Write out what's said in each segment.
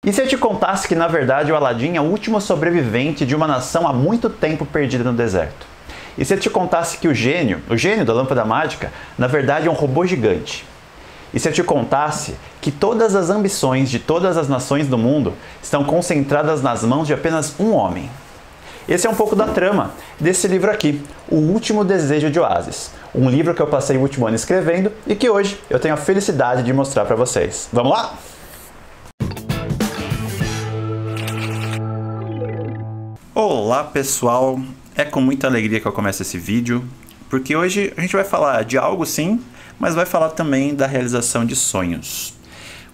E se eu te contasse que, na verdade, o Aladim é o último sobrevivente de uma nação há muito tempo perdida no deserto? E se eu te contasse que o gênio da lâmpada mágica, na verdade é um robô gigante? E se eu te contasse que todas as ambições de todas as nações do mundo estão concentradas nas mãos de apenas um homem? Esse é um pouco da trama desse livro aqui, O Último Desejo de Oasis. Um livro que eu passei o último ano escrevendo e que hoje eu tenho a felicidade de mostrar para vocês. Vamos lá? Olá pessoal, é com muita alegria que eu começo esse vídeo, porque hoje a gente vai falar de algo sim, mas vai falar também da realização de sonhos.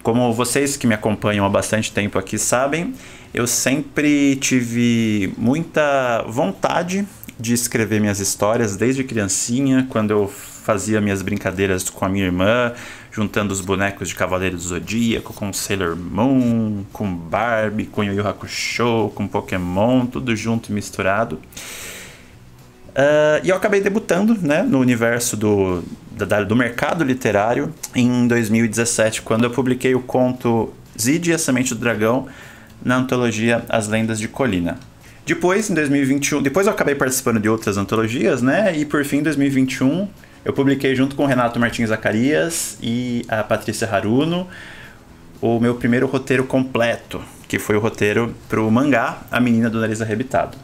Como vocês que me acompanham há bastante tempo aqui sabem, eu sempre tive muita vontade de escrever minhas histórias desde criancinha, quando eu fazia minhas brincadeiras com a minha irmã, juntando os bonecos de Cavaleiro do Zodíaco, com Sailor Moon, com Barbie, com Yu Yu Hakusho, com Pokémon, tudo junto e misturado. E eu acabei debutando, né, no universo do mercado literário em 2017, quando eu publiquei o conto Zid e a Semente do Dragão na antologia As Lendas de Colina. Depois, em 2021, depois eu acabei participando de outras antologias, né, e por fim, em 2021, eu publiquei junto com o Renato Martins Zacarias e a Patrícia Haruno o meu primeiro roteiro completo, que foi o roteiro para o mangá A Menina do Nariz Arrebitado.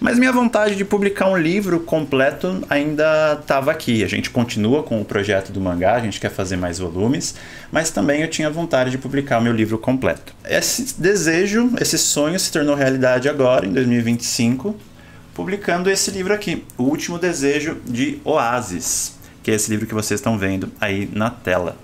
Mas minha vontade de publicar um livro completo ainda estava aqui. A gente continua com o projeto do mangá, a gente quer fazer mais volumes, mas também eu tinha vontade de publicar o meu livro completo. Esse desejo, esse sonho se tornou realidade agora, em 2025, publicando esse livro aqui, O Último Desejo de Oasis, que é esse livro que vocês estão vendo aí na tela.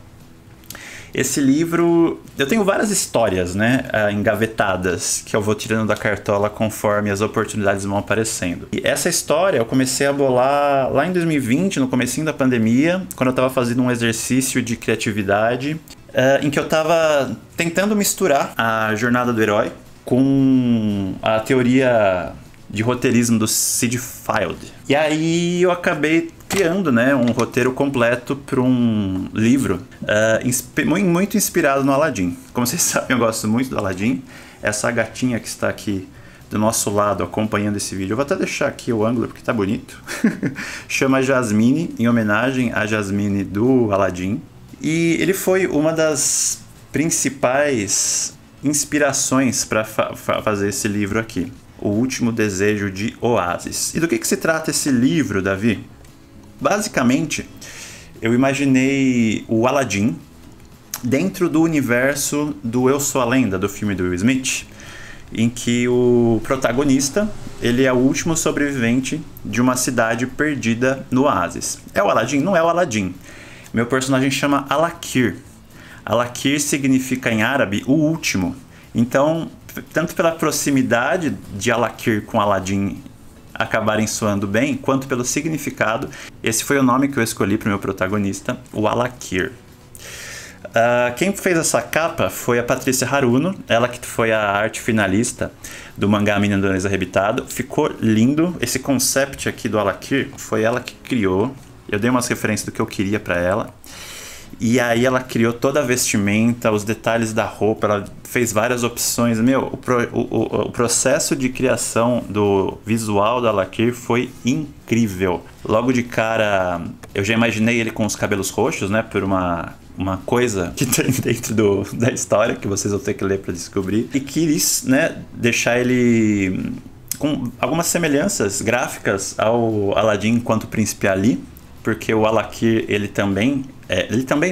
Esse livro, eu tenho várias histórias, né, engavetadas, que eu vou tirando da cartola conforme as oportunidades vão aparecendo. E essa história eu comecei a bolar lá em 2020, no comecinho da pandemia, quando eu estava fazendo um exercício de criatividade, em que eu estava tentando misturar a jornada do herói com a teoria de roteirismo do Sid Field. E aí eu acabei criando, né, um roteiro completo para um livro muito inspirado no Aladim. Como vocês sabem, eu gosto muito do Aladim. Essa gatinha que está aqui do nosso lado acompanhando esse vídeo, eu vou até deixar aqui o ângulo porque tá bonito. Chama Jasmine, em homenagem à Jasmine do Aladim. E ele foi uma das principais inspirações para fazer esse livro aqui. O Último Desejo de Oasis. E do que se trata esse livro, Davi? Basicamente, eu imaginei o Aladim dentro do universo do Eu Sou a Lenda, do filme do Will Smith, em que o protagonista, ele é o último sobrevivente de uma cidade perdida no Oasis. É o Aladim? Não é o Aladim. Meu personagem chama Alakir. Alakir significa em árabe o último. Então, tanto pela proximidade de Alakir com Aladim acabarem soando bem, quanto pelo significado, esse foi o nome que eu escolhi para o meu protagonista, o Alakir. Quem fez essa capa foi a Patrícia Haruno, ela que foi a arte finalista do mangá A Menina do Nariz Arrebitado. Ficou lindo, esse concept aqui do Alakir foi ela que criou, eu dei umas referências do que eu queria para ela. E aí ela criou toda a vestimenta, os detalhes da roupa, ela fez várias opções. Meu, o processo de criação do visual da Alakir foi incrível. Logo de cara, eu já imaginei ele com os cabelos roxos, né? Por uma coisa que tem dentro da história, que vocês vão ter que ler para descobrir. E quis, né, deixar ele com algumas semelhanças gráficas ao Aladim enquanto príncipe Ali, porque o Alakir, ele também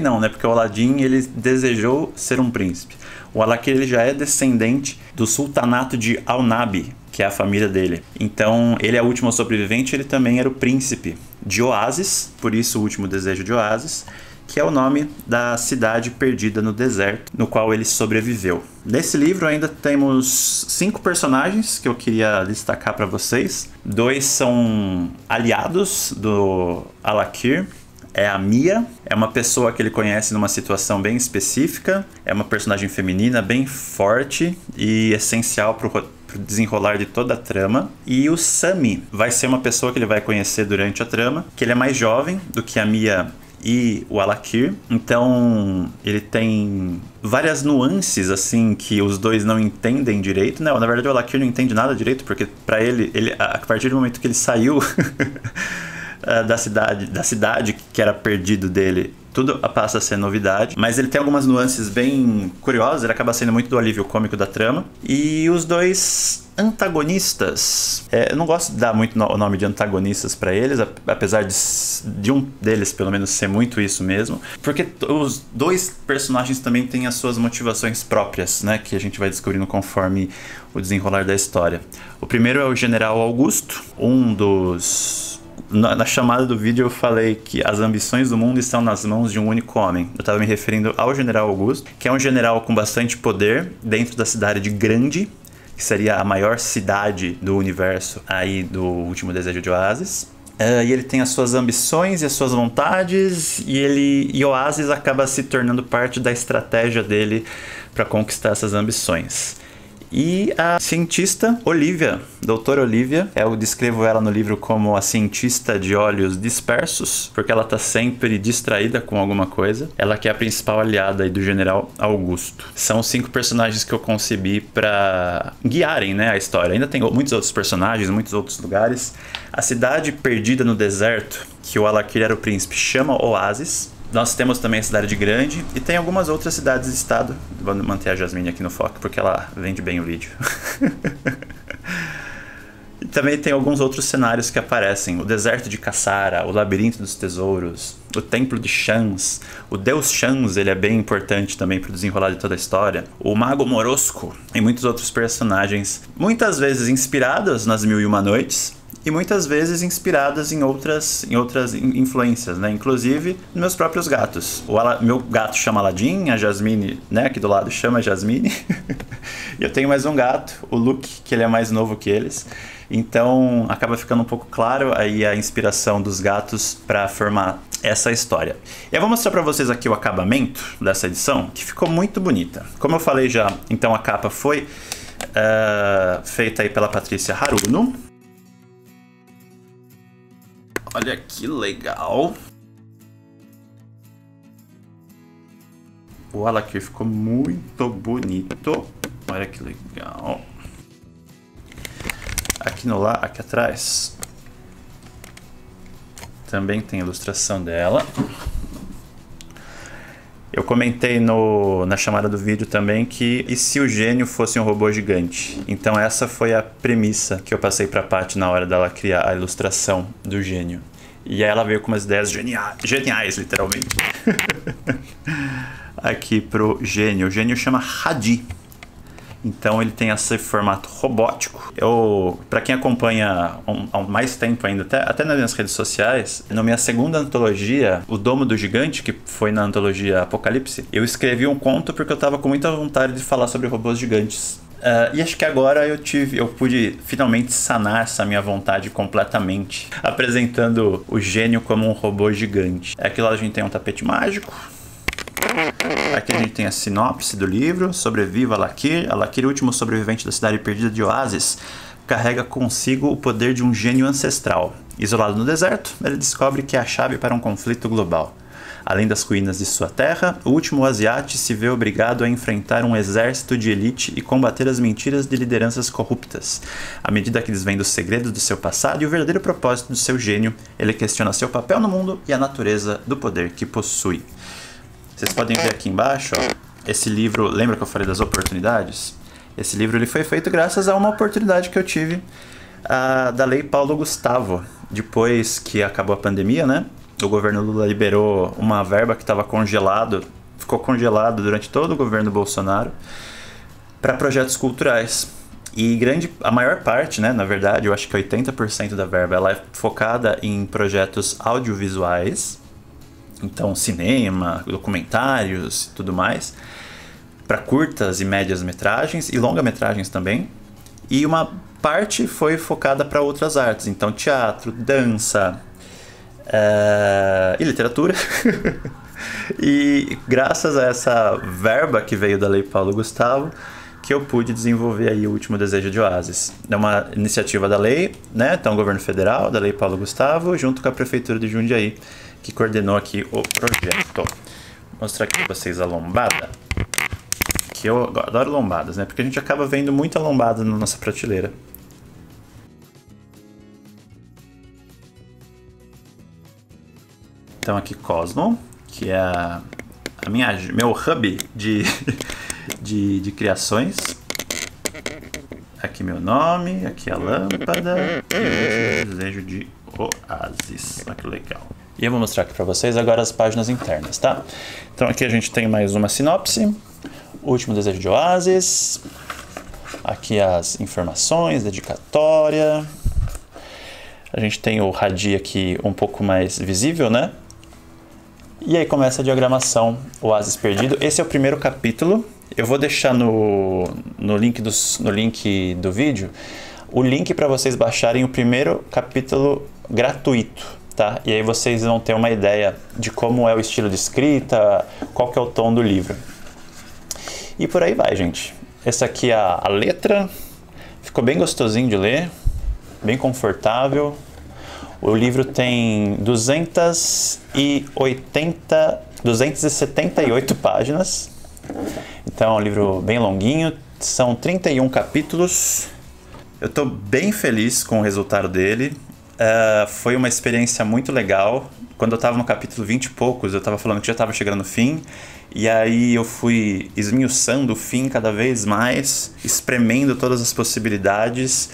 não, né? Porque o Aladim, ele desejou ser um príncipe. O Alakir, ele já é descendente do sultanato de Al-Nabi, que é a família dele. Então, ele é o último sobrevivente, ele também era o príncipe de Oasis, por isso o Último Desejo de Oasis, que é o nome da cidade perdida no deserto, no qual ele sobreviveu. Nesse livro ainda temos 5 personagens que eu queria destacar para vocês. 2 são aliados do Alakir. É a Mia, é uma pessoa que ele conhece numa situação bem específica, é uma personagem feminina bem forte e essencial para o desenrolar de toda a trama. E o Sami vai ser uma pessoa que ele vai conhecer durante a trama, que ele é mais jovem do que a Mia e o Alakir. Então, ele tem várias nuances, assim, que os dois não entendem direito, né? Na verdade, o Alakir não entende nada direito, porque pra ele a partir do momento que ele saiu da cidade que era perdido dele, tudo passa a ser novidade, mas ele tem algumas nuances bem curiosas, ele acaba sendo muito do alívio cômico da trama. E os dois antagonistas, eu não gosto de dar muito o nome de antagonistas pra eles, apesar de um deles pelo menos ser muito isso mesmo, porque os dois personagens também têm as suas motivações próprias, né, que a gente vai descobrindo conforme o desenrolar da história. O primeiro é o General Augusto, um dos... Na chamada do vídeo eu falei que as ambições do mundo estão nas mãos de um único homem. Eu estava me referindo ao General Augusto, que é um general com bastante poder dentro da cidade de Grande, que seria a maior cidade do universo aí do Último Desejo de Oasis. E ele tem as suas ambições e as suas vontades, e Oasis acaba se tornando parte da estratégia dele para conquistar essas ambições. E a cientista Olivia, doutora Olivia, eu descrevo ela no livro como a cientista de olhos dispersos, porque ela está sempre distraída com alguma coisa. Ela que é a principal aliada aí do General Augusto. São 5 personagens que eu concebi para guiarem, né, a história. Ainda tem muitos outros personagens, muitos outros lugares. A cidade perdida no deserto, que o Alakir era o príncipe, chama Oasis. Nós temos também a cidade de Grande e tem algumas outras cidades de estado. Vou manter a Jasmine aqui no foco porque ela vende bem o vídeo. E também tem alguns outros cenários que aparecem. O deserto de Cassara, o labirinto dos tesouros, o templo de Shans. O deus Shans, ele é bem importante também para o desenrolar de toda a história. O mago Morosco e muitos outros personagens, muitas vezes inspirados nas Mil e Uma Noites, e muitas vezes inspiradas em outras influências, né? Inclusive meus próprios gatos. Meu gato chama Aladdin, a Jasmine, né, aqui do lado chama Jasmine. E eu tenho mais um gato, o Luke, que ele é mais novo que eles. Então acaba ficando um pouco claro aí a inspiração dos gatos para formar essa história. E eu vou mostrar para vocês aqui o acabamento dessa edição, que ficou muito bonita. Como eu falei já, então a capa foi feita aí pela Patrícia Haruno. Olha que legal. O Alakir ficou muito bonito. Olha que legal. Aqui atrás também tem ilustração dela. Eu comentei na chamada do vídeo também que e se o gênio fosse um robô gigante? Então essa foi a premissa que eu passei pra Paty na hora dela criar a ilustração do gênio. E aí ela veio com umas ideias geniais, literalmente. Aqui pro gênio. O gênio chama Hadi. Então ele tem esse formato robótico. Para quem acompanha há mais tempo ainda, até nas minhas redes sociais, na minha segunda antologia, O Domo do Gigante, que foi na antologia Apocalipse, eu escrevi um conto porque eu tava com muita vontade de falar sobre robôs gigantes. E acho que agora eu pude finalmente sanar essa minha vontade completamente, apresentando o gênio como um robô gigante. Aqui lá a gente tem um tapete mágico. Aqui a gente tem a sinopse do livro. Sobreviva Alakir. Alakir, o último sobrevivente da cidade perdida de Oasis, carrega consigo o poder de um gênio ancestral. Isolado no deserto, ele descobre que é a chave para um conflito global. Além das ruínas de sua terra, o último Oasiate se vê obrigado a enfrentar um exército de elite e combater as mentiras de lideranças corruptas. À medida que desvenda os segredos do seu passado e o verdadeiro propósito do seu gênio, ele questiona seu papel no mundo e a natureza do poder que possui. Vocês podem ver aqui embaixo, ó, esse livro, lembra que eu falei das oportunidades? Esse livro ele foi feito graças a uma oportunidade que eu tive da Lei Paulo Gustavo. Depois que acabou a pandemia, né? O governo Lula liberou uma verba que estava ficou congelado durante todo o governo Bolsonaro para projetos culturais. E a maior parte, né, na verdade, eu acho que 80% da verba ela é focada em projetos audiovisuais, então cinema, documentários e tudo mais, para curtas e médias metragens e longa-metragens também. E uma parte foi focada para outras artes, então teatro, dança, e literatura. E graças a essa verba que veio da Lei Paulo Gustavo, que eu pude desenvolver aí o Último Desejo de Oasis. É uma iniciativa da lei, né? Então, o governo federal, da Lei Paulo Gustavo, junto com a Prefeitura de Jundiaí, que coordenou aqui o projeto. Vou mostrar aqui para vocês a lombada. Que eu adoro lombadas, né? Porque a gente acaba vendo muita lombada na nossa prateleira. Então aqui Cosmo, que é meu hub de criações. Aqui meu nome, aqui a lâmpada e o desejo de Oasis. Olha que legal. E eu vou mostrar aqui para vocês agora as páginas internas, tá? Então aqui a gente tem mais uma sinopse. Último Desejo de Oasis. Aqui as informações, dedicatória. A gente tem o Hadi aqui um pouco mais visível, né? E aí começa a diagramação Oasis Perdido. Esse é o primeiro capítulo. Eu vou deixar no link do vídeo o link para vocês baixarem o primeiro capítulo gratuito, tá? E aí vocês vão ter uma ideia de como é o estilo de escrita, qual que é o tom do livro. E por aí vai, gente. Essa aqui é a letra. Ficou bem gostosinho de ler, bem confortável. O livro tem 278 páginas. Então é um livro bem longuinho. São 31 capítulos. Eu estou bem feliz com o resultado dele. Foi uma experiência muito legal. Quando eu estava no capítulo 20 e poucos, eu estava falando que já estava chegando no fim. E aí eu fui esmiuçando o fim cada vez mais, espremendo todas as possibilidades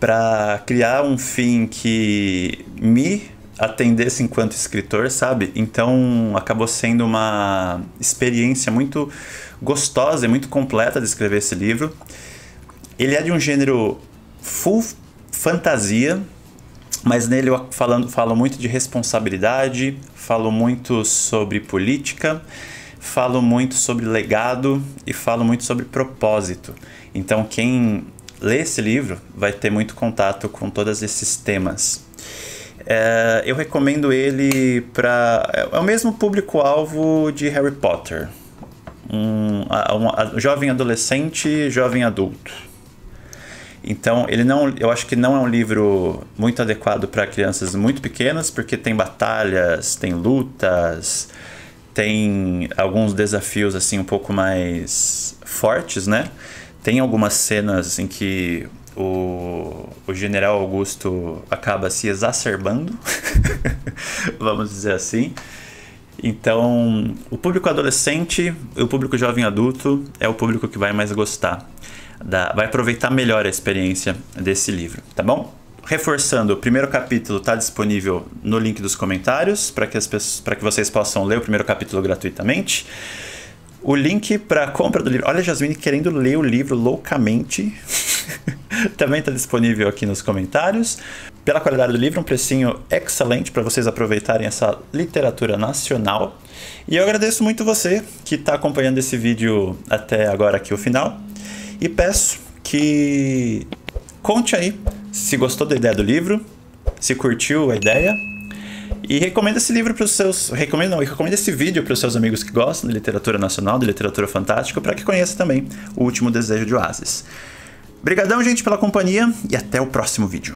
para criar um fim que me atendesse enquanto escritor, sabe? Então acabou sendo uma experiência muito gostosa e muito completa de escrever esse livro. Ele é de um gênero full fantasia, mas nele eu falo muito de responsabilidade, falo muito sobre política, falo muito sobre legado e falo muito sobre propósito. Então quem lê esse livro vai ter muito contato com todos esses temas. Eu recomendo ele para... É o mesmo público-alvo de Harry Potter. Jovem adolescente, jovem adulto. Então, eu acho que não é um livro muito adequado para crianças muito pequenas, porque tem batalhas, tem lutas, tem alguns desafios assim um pouco mais fortes, né? Tem algumas cenas em que o general Augusto acaba se exacerbando, vamos dizer assim. Então, o público adolescente e o público jovem adulto é o público que vai mais gostar, vai aproveitar melhor a experiência desse livro, tá bom? Reforçando, o primeiro capítulo está disponível no link dos comentários para que vocês possam ler o primeiro capítulo gratuitamente. O link para a compra do livro... Olha a Jasmine querendo ler o livro loucamente. Também está disponível aqui nos comentários. Pela qualidade do livro, um precinho excelente para vocês aproveitarem essa literatura nacional. E eu agradeço muito você que está acompanhando esse vídeo até agora aqui o final. E peço que conte aí se gostou da ideia do livro, se curtiu a ideia. E recomenda esse livro para os seus... Recomenda esse vídeo para os seus amigos que gostam de literatura nacional, de literatura fantástica, para que conheça também O Último Desejo de Oasis. Obrigadão, gente, pela companhia e até o próximo vídeo.